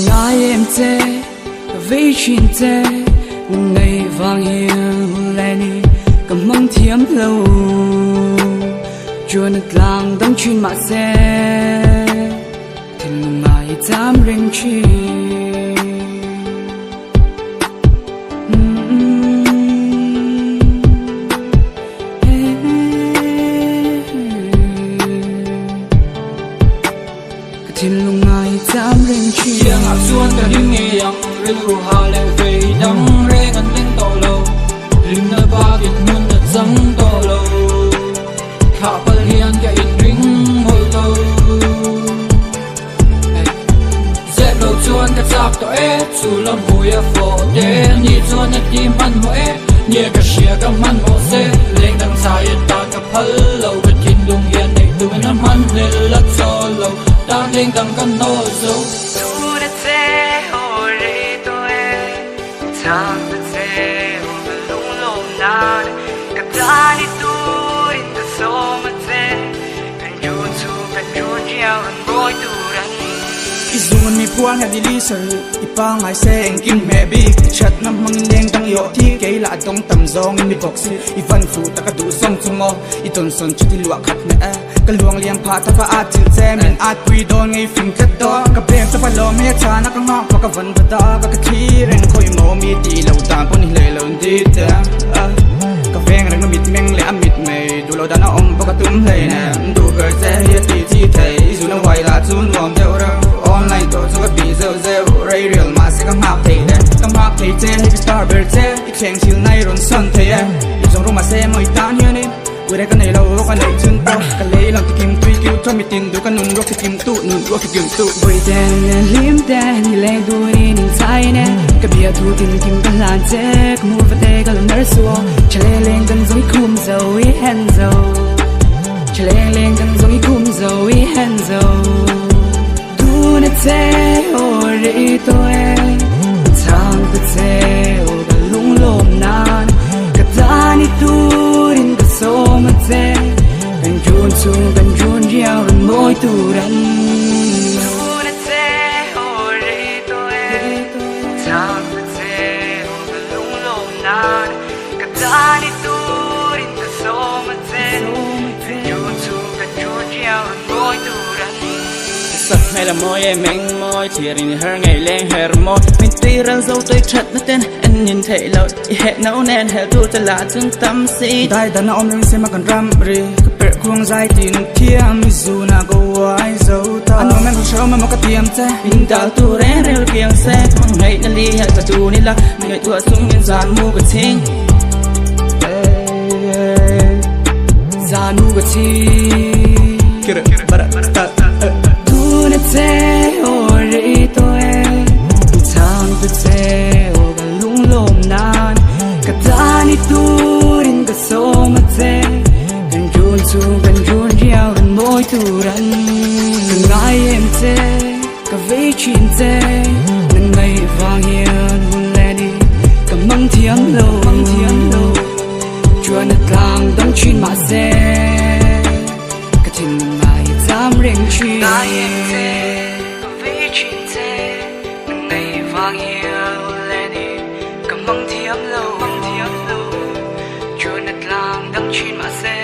ngài em tê vây chuyện tê ngày vàng hiền lên cầm măng thiếm lâu chua nứt làng đắng chuyện mà xe thì ngài dám rình chi thiên lùng ngài dám rình chi tiếng áp xuân cả những nghe yang riu hà lệ về đắng rê ngân tiếng to lâu lim nơi ba việt muôn đất trắng to lâu hạ bờ hiền cả in ring hồi lâu dẹp lâu chuan cả giặc to é chu lâm bùi phổ đê nhị chuan nhật kim ăn mộ é nhẹ cả xia cả man mộ xe lên đằng xa yên ta cả phật lâu cả thiên lùng hiền để từ bên năm ăn để lắc cho lâu đang lên đằng căn nô dấu tu đã thế hồi tôi thang đã thế hồi lung lung nào cả ta đi tu đi từ số mà thế cần yun tu cần yun gieo cần bôi tu răng izungan mi puan hadi liser ipang ai se engking mebi chat nam mang leng tang yo thi ke la dong tam zong mi box ivan fu taka du song chungo iton son chuti lua khat na ka luang liang pha ta pa a til che men a tui don ngai fing khat do ka bem ta pa lo me cha na ka ngak pa ka van ba da ka thi ren khoi mo mi ti lo ta pon le lo ndi ta ka veng rang mit meng le amit me du lo da na om pa ka tum le na du her se hi ti ti thai zu na wai la chun lom de ra online to so ka bi zeu zeu real ma se ka map thei de ka map thei che hi star ber che ik kheng sil nai ron son thei e jong ro ma se moi tan hian ni ure ka nei lo ka nei chun to ka le lang ti kim tui kiu to mi tin du ka nun ro ki kim tu nun ro ki kim tu bồi đen lim đen lệ đuôi nín say nè cái bia thu tin kim cái làn che cái mua vật tê cái lần nở xua chờ lên gần giống khum dầu ý hen dầu chờ lên gần giống khum dầu ý hen dầu tu nè che hồi đi tôi thang tu che hồi cái lung lom nan cái ta đi tu in cái số mà che cần chun su cần chun gieo cần môi tu răng tu nè che hồi đi tôi thang tu che hồi cái lung lom nan cái ta đi tu in cái số mà che cần chun su cần chun gieo cần môi tu răng sắc hay là môi em anh môi chỉ riêng her ngày lên her môi mình tuy rằng dâu tôi chật nó tên anh nhìn thấy lâu hẹn nấu nén hẹn tu cho là chân tâm si dai da na om ring se ma kan ram ri ka per khuang zai tin thiam mi zu na go wai zo ta ano men ko show ma mo ka tiam che in ta tu ren rel kiang se mong hay na li hay ka tu ni la người tua sung nhân gian mu ka ching zanu ga chi kira bara ta tu na che hồi đi tôi thang tu che hồi ga lung lom nan ka ta ni tu rin ka so ma che kan jun su kan jun gieo kan môi tu răng ngài em che ka vei chuyện che ngày vàng hiền hun le đi ka mang thiam lâu chua nứt làng đắng chuyện mà xe ka thiên ngài dám rình chi ngài em che ka vei chuyện che ngày vàng hiền hun le đi ka mang thiam lâu chua nứt làng đắng chuyện mà xe